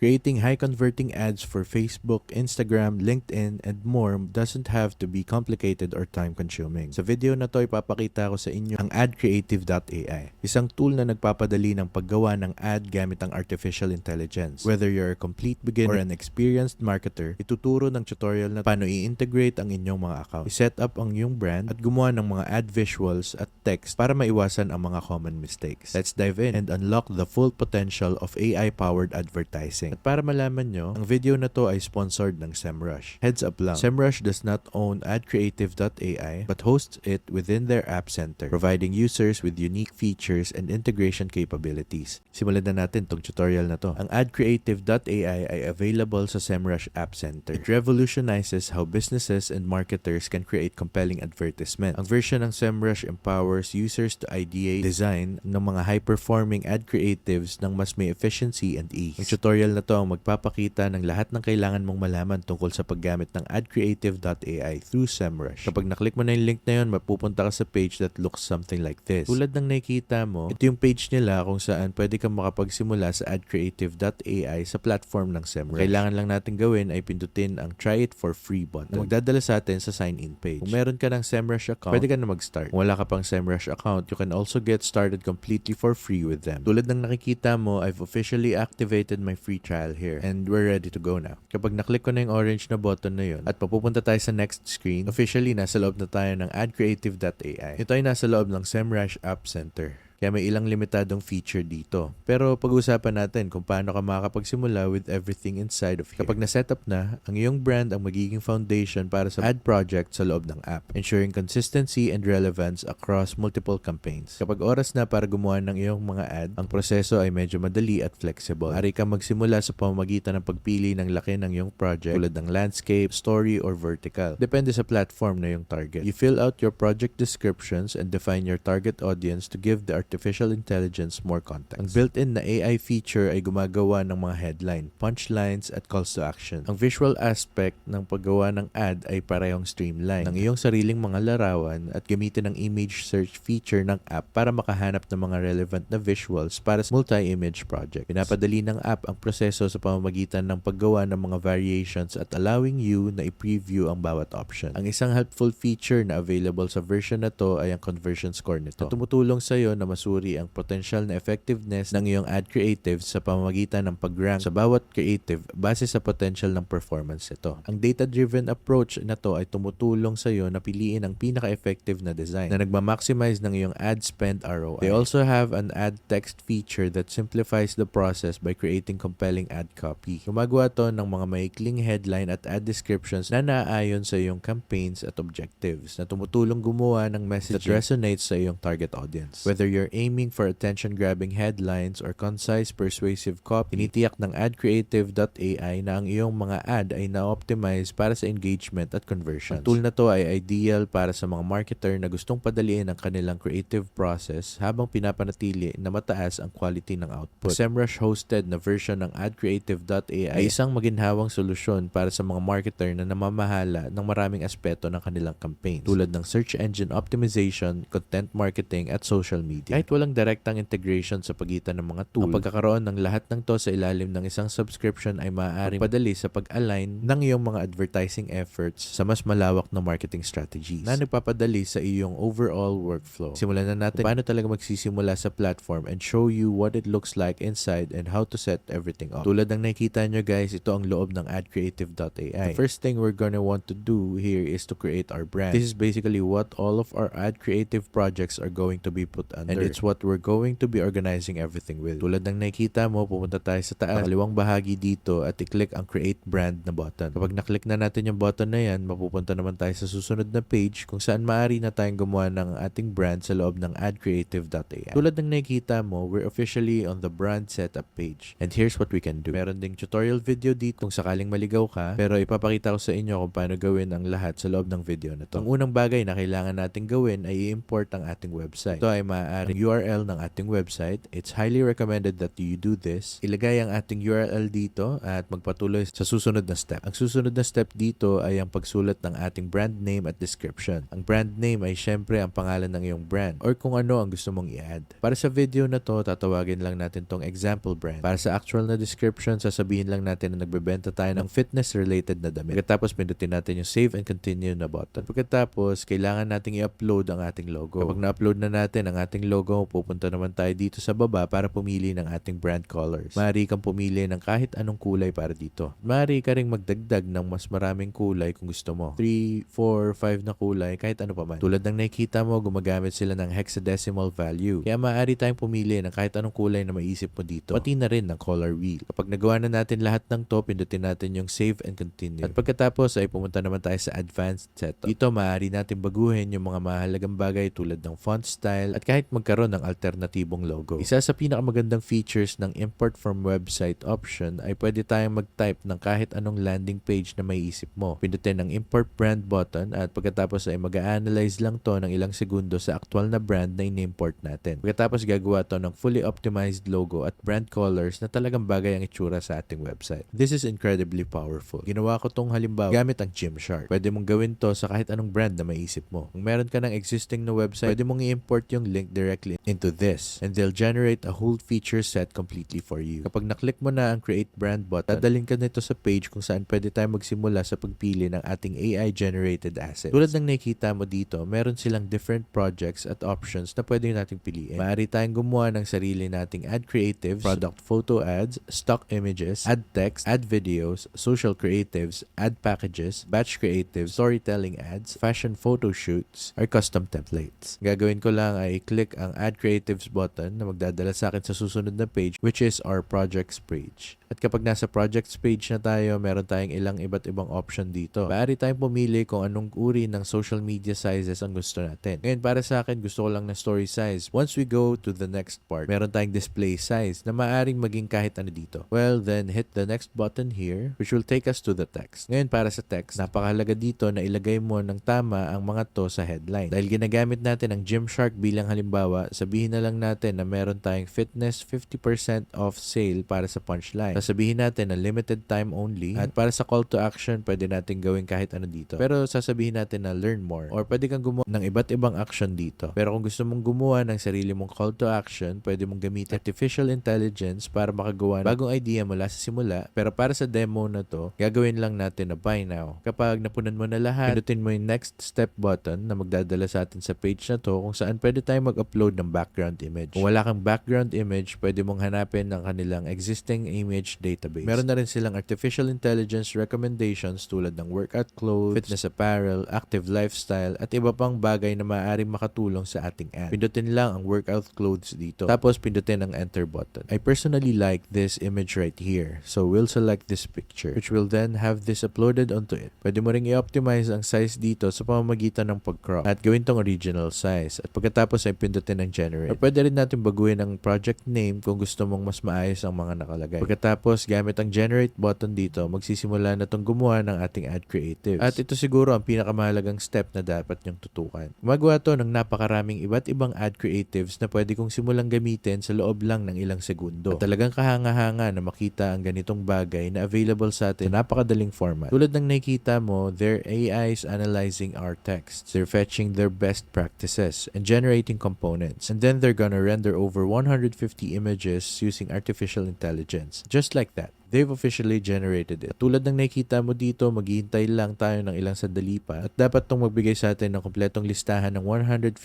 Creating high-converting ads for Facebook, Instagram, LinkedIn, and more doesn't have to be complicated or time-consuming. Sa video na to, ipapakita ko sa inyo ang AdCreative.ai, isang tool na nagpapadali ng paggawa ng ad gamit ang artificial intelligence. Whether you're a complete beginner or an experienced marketer, ituturo ng tutorial na paano i-integrate ang inyong mga account, i-set up ang iyong brand, at gumawa ng mga ad visuals at text para maiwasan ang mga common mistakes. Let's dive in and unlock the full potential of AI-powered advertising. At para malaman nyo, ang video na to ay sponsored ng SEMrush. Heads up lang, SEMrush does not own AdCreative.ai but hosts it within their app center, providing users with unique features and integration capabilities. Simulan na natin tong tutorial na to. Ang AdCreative.ai ay available sa SEMrush App Center. It revolutionizes how businesses and marketers can create compelling advertisement. Ang version ng SEMrush empowers users to ideate, design ng mga high-performing ad creatives ng mas may efficiency and ease. Ang tutorial na to ang magpapakita ng lahat ng kailangan mong malaman tungkol sa paggamit ng AdCreative.ai through SEMrush. Kapag naklik mo na yung link na yun, mapupunta ka sa page that looks something like this. Tulad ng nakikita mo, ito yung page nila kung saan pwede kang makapagsimula sa AdCreative.ai sa platform ng SEMrush. Kailangan lang natin gawin ay pindutin ang Try It for Free button na magdadala sa atin sa sign-in page. Kung meron ka ng SEMrush account, pwede ka na mag-start. Kung wala ka pang SEMrush account, you can also get started completely for free with them. Tulad ng nakikita mo, I've officially activated my free trial here and we're ready to go now. Kapag naklik ko na yung orange na button na yun at papupunta tayo sa next screen, officially nasa loob na tayo ng AdCreative.ai. Ito ay nasa loob ng SEMrush App Center. Kaya may ilang limitadong feature dito. Pero pag-usapan natin kung paano ka makakapagsimula with everything inside of here. Kapag na-setup na, ang iyong brand ang magiging foundation para sa ad project sa loob ng app, ensuring consistency and relevance across multiple campaigns. Kapag oras na para gumawa ng iyong mga ad, ang proseso ay medyo madali at flexible. Maaari kang magsimula sa pamamagitan ng pagpili ng laki ng iyong project tulad ng landscape, story, or vertical. Depende sa platform na iyong target. You fill out your project descriptions and define your target audience to give the artificial intelligence more context. Ang built-in na AI feature ay gumagawa ng mga headline, punchlines, at calls to action. Ang visual aspect ng paggawa ng ad ay parehong streamline ng iyong sariling mga larawan at gamitin ang image search feature ng app para makahanap ng mga relevant na visuals para sa multi-image project. Pinapadali ng app ang proseso sa pamamagitan ng paggawa ng mga variations at allowing you na i-preview ang bawat option. Ang isang helpful feature na available sa version na to ay ang conversion score nito, na tumutulong sa iyo na masuri ang potential na effectiveness ng iyong ad creative sa pamamagitan ng pag-rank sa bawat creative base sa potential ng performance nito. Ang data-driven approach na to ay tumutulong sa iyo na piliin ang pinaka-effective na design na nagma-maximize ng iyong ad spend ROI. They also have an ad text feature that simplifies the process by creating compelling ad copy. Gumagawa to ng mga maikling headline at ad descriptions na naaayon sa iyong campaigns at objectives na tumutulong gumawa ng message that resonates sa iyong target audience. Whether you're aiming for attention-grabbing headlines or concise, persuasive copy, tinitiyak ng AdCreative.ai na ang iyong mga ad ay na-optimize para sa engagement at conversions. Ang tool na to ay ideal para sa mga marketer na gustong padaliin ang kanilang creative process habang pinapanatili na mataas ang quality ng output. Ang SEMrush hosted na version ng AdCreative.ai ay isang maginhawang solusyon para sa mga marketer na namamahala ng maraming aspeto ng kanilang campaigns tulad ng search engine optimization, content marketing, at social media. Kahit walang direktang integration sa pagitan ng mga tool, ang pagkakaroon ng lahat ng to sa ilalim ng isang subscription ay maaaring padali sa pag-align ng iyong mga advertising efforts sa mas malawak na marketing strategies na nagpapadali sa iyong overall workflow. Simulan na natin kung paano talaga magsisimula sa platform and show you what it looks like inside and how to set everything up. Tulad ng nakikita nyo guys, ito ang loob ng AdCreative.ai. The first thing we're gonna want to do here is to create our brand. This is basically what all of our ad creative projects are going to be put under. And it's what we're going to be organizing everything with. Tulad ng nakikita mo, pupunta tayo sa taas, kaliwang bahagi dito at i-click ang Create Brand na button. Kapag na-click na natin yung button na yan, mapupunta naman tayo sa susunod na page kung saan maaari na tayong gumawa ng ating brand sa loob ng AdCreative.ai. Tulad ng nakikita mo, we're officially on the brand setup page. And here's what we can do. Meron ding tutorial video dito kung sakaling maligaw ka, pero ipapakita ko sa inyo kung paano gawin ang lahat sa loob ng video na to. Ang unang bagay na kailangan nating gawin ay i-import ang ating website. Ito ay maaari ng URL ng ating website. It's highly recommended that you do this. Ilagay ang ating URL dito at magpatuloy sa susunod na step. Ang susunod na step dito ay ang pagsulat ng ating brand name at description. Ang brand name ay syempre ang pangalan ng iyong brand or kung ano ang gusto mong i-add. Para sa video na to, tatawagin lang natin tong example brand. Para sa actual na description, sasabihin lang natin na nagbebenta tayo ng fitness-related na damit. Pagkatapos, pindutin natin yung save and continue na button. Pagkatapos, kailangan nating i-upload ang ating logo. Kapag na-upload na natin ang ating logo, pupunta naman tayo dito sa baba para pumili ng ating brand colors. Maaari kang pumili ng kahit anong kulay para dito. Maaari ka ring magdagdag ng mas maraming kulay kung gusto mo. 3, 4, 5 na kulay, kahit ano pa man. Tulad ng nakikita mo, gumagamit sila ng hexadecimal value. Kaya maaari tayong pumili ng kahit anong kulay na maisip mo dito. Pati na rin ng color wheel. Kapag nagawa na natin lahat ng to, pindutin natin yung save and continue. At pagkatapos ay pumunta naman tayo sa advanced setup. Dito maaari natin baguhin yung mga mahalagang bagay tulad ng font style at kahit magkaroon ng alternatibong logo. Isa sa pinakamagandang features ng import from website option ay pwede tayong mag-type ng kahit anong landing page na maiisip mo. Pindutin ang import brand button at pagkatapos ay mag-a-analyze lang to ng ilang segundo sa aktual na brand na in-import natin. Pagkatapos gagawa to ng fully optimized logo at brand colors na talagang bagay ang itsura sa ating website. This is incredibly powerful. Ginawa ko tong halimbawa gamit ang Gymshark. Pwede mong gawin to sa kahit anong brand na maiisip mo. Kung meron ka ng existing na website, pwede mong i-import yung link directly into this and they'll generate a whole feature set completely for you. Kapag naklik mo na ang create brand button, dadalhin ka nito sa page kung saan pwede tayo magsimula sa pagpili ng ating AI generated assets. Tulad ng nakikita mo dito, meron silang different projects at options na pwede nating piliin. Maaari tayong gumawa ng sarili nating ad creatives, product photo ads, stock images, ad text, ad videos, social creatives, ad packages, batch creatives, storytelling ads, fashion photo shoots, or custom templates. Gagawin ko lang ay i-click ang add creatives button na magdadala sa akin sa susunod na page which is our projects page. At kapag nasa projects page na tayo, meron tayong ilang iba't ibang option dito. Maaari tayong pumili kung anong uri ng social media sizes ang gusto natin. Ngayon, para sa akin, gusto ko lang na story size. Once we go to the next part, meron tayong display size na maaaring maging kahit ano dito. Well, then hit the next button here which will take us to the text. Ngayon, para sa text, napakahalaga dito na ilagay mo ng tama ang mga to sa headline. Dahil ginagamit natin ang Gymshark bilang halimbawa, sabihin na lang natin na meron tayong fitness 50% off sale para sa punchline. Sabihin natin na limited time only at para sa call to action, pwede natin gawin kahit ano dito. Pero sasabihin natin na learn more or pwede kang gumawa ng iba't ibang action dito. Pero kung gusto mong gumawa ng sarili mong call to action, pwede mong gamitin artificial intelligence para makagawa ng bagong idea mula sa simula. Pero para sa demo na to, gagawin lang natin na buy now. Kapag napunan mo na lahat, pindutin mo yung next step button na magdadala sa atin sa page na to kung saan pwede tayong mag-upload ng background image. Kung wala kang background image, pwede mong hanapin ng kanilang existing image database. Meron na rin silang artificial intelligence recommendations tulad ng workout clothes, fitness apparel, active lifestyle, at iba pang bagay na maaaring makatulong sa ating ad. Pindutin lang ang workout clothes dito. Tapos pindutin ang enter button. I personally like this image right here. So we'll select this picture which will then have this uploaded onto it. Pwede mo ring i-optimize ang size dito sa pamamagitan ng pag-crop at gawin tong original size. At pagkatapos ay pindutin ang generate. Or pwede rin natin baguhin ang project name kung gusto mong mas maayos ang mga nakalagay. Pagkatapos, gamit ang generate button dito, magsisimula na itong gumawa ng ating ad creatives. At ito siguro ang pinakamahalagang step na dapat nyong tutukan. Gumagawa to ng napakaraming iba't ibang ad creatives na pwede kong simulang gamitin sa loob lang ng ilang segundo. At talagang kahanga-hanga na makita ang ganitong bagay na available sa atin sa napakadaling format. Tulad ng nakikita mo, their AI is analyzing our texts. They're fetching their best practices and generating components. And then they're gonna render over 150 images using artificial intelligence. Just like that. They've officially generated it. At tulad ng nakikita mo dito, maghihintay lang tayo ng ilang sandali pa at dapat tong magbigay sa atin ng kompletong listahan ng 115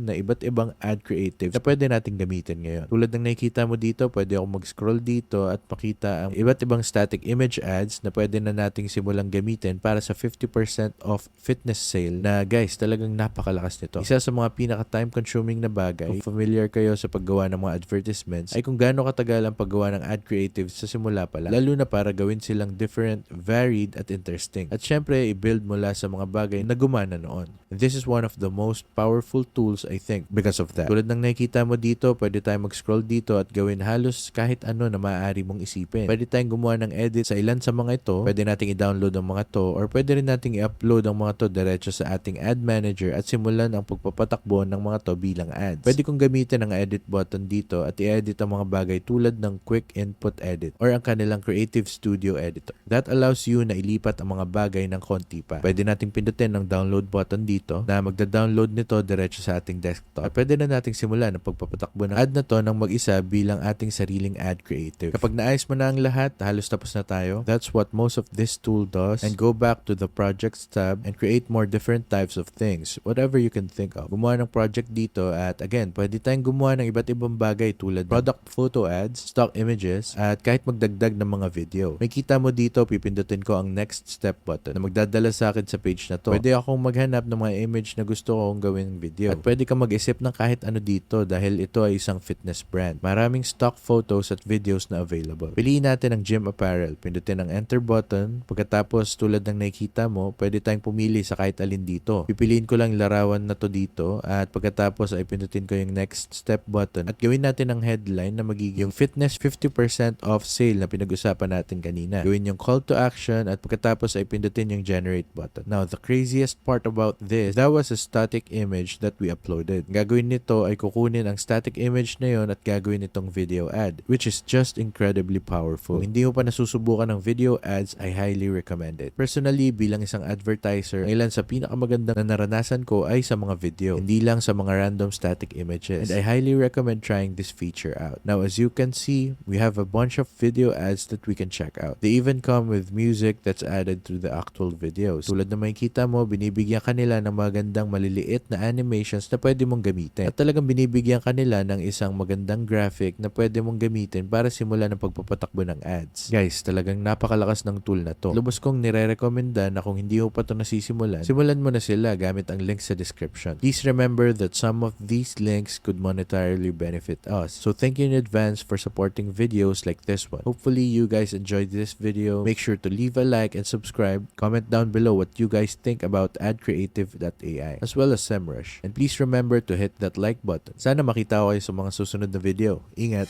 na iba't ibang ad creatives na pwede nating gamitin ngayon. Tulad ng nakikita mo dito, pwede ako mag-scroll dito at makita ang iba't ibang static image ads na pwede na nating simulang gamitin para sa 50% off fitness sale na guys, talagang napakalakas nito. Isa sa mga pinaka-time consuming na bagay, kung familiar kayo sa paggawa ng mga advertisements, ay kung gaano katagal ang paggawa ng ad creatives sa simula pa lang. Lalo na para gawin silang different, varied at interesting. At syempre, i-build mula sa mga bagay na gumana noon. And this is one of the most powerful tools I think because of that. Tulad ng nakikita mo dito, pwede tayong mag-scroll dito at gawin halos kahit ano na maaari mong isipin. Pwede tayong gumawa ng edit sa ilan sa mga ito. Pwede nating i-download ang mga to or pwede rin nating i-upload ang mga to diretso sa ating ad manager at simulan ang pagpapatakbo ng mga to bilang ads. Pwede kong gamitin ang edit button dito at i-edit ang mga bagay tulad ng quick input edit or ang kanilang Creative Studio Editor. That allows you na ilipat ang mga bagay ng konti pa. Pwede nating pindutin ang download button dito na magda-download nito diretso sa ating desktop. At pwede na nating simulan ang pagpapatakbo ng ad na to ng mag-isa bilang ating sariling ad creative. Kapag naayos mo na ang lahat, halos tapos na tayo. That's what most of this tool does. And go back to the projects tab and create more different types of things, whatever you can think of. Gumawa ng project dito at again, pwede tayong gumawa ng iba't ibang bagay tulad product photo ads, stock images, at kahit magdagdag ng mga video. May kita mo dito, pipindutin ko ang next step button na magdadala sa akin sa page na to. Pwede akong maghanap ng mga image na gusto kong gawing video. At pwede kang mag-isip ng kahit ano dito dahil ito ay isang fitness brand. Maraming stock photos at videos na available. Piliin natin ang gym apparel. Pindutin ang enter button. Pagkatapos tulad ng nakikita mo, pwede tayong pumili sa kahit alin dito. Pipiliin ko lang larawan na to dito at pagkatapos ay pindutin ko yung next step button at gawin natin ang headline na magiging yung fitness 50% off sale na pinag-usapan natin kanina. Gawin yung call to action at pagkatapos ay pindutin yung generate button. Now, the craziest part about this, that was a static image that we uploaded. Gagawin nito ay kukunin ang static image na yon at gagawin itong video ad, which is just incredibly powerful. Kung hindi mo pa nasusubukan ng video ads, I highly recommend it. Personally, bilang isang advertiser, ilan sa pinakamagandang na naranasan ko ay sa mga video, hindi lang sa mga random static images. And I highly recommend trying this feature out. Now, as you can see, we have a bunch of video ads that we can check out. They even come with music that's added to the actual videos. Tulad na makikita mo, binibigyan kanila ng magandang maliliit na animations na pwede mong gamitin. At talagang binibigyan kanila ng isang magandang graphic na pwede mong gamitin para simulan ang pagpapatakbo ng ads. Guys, talagang napakalakas ng tool na to. Lubos kong nire-recommenda na kung hindi mo pa to nasisimulan, simulan mo na sila gamit ang link sa description. Please remember that some of these links could monetarily benefit us. So thank you in advance for supporting videos like this one. Hopefully you guys enjoyed this video. Make sure to leave a like and subscribe. Comment down below what you guys think about adcreative.ai as well as SEMrush. And please remember to hit that like button. Sana makita ko kayo sa mga susunod na video. Ingat!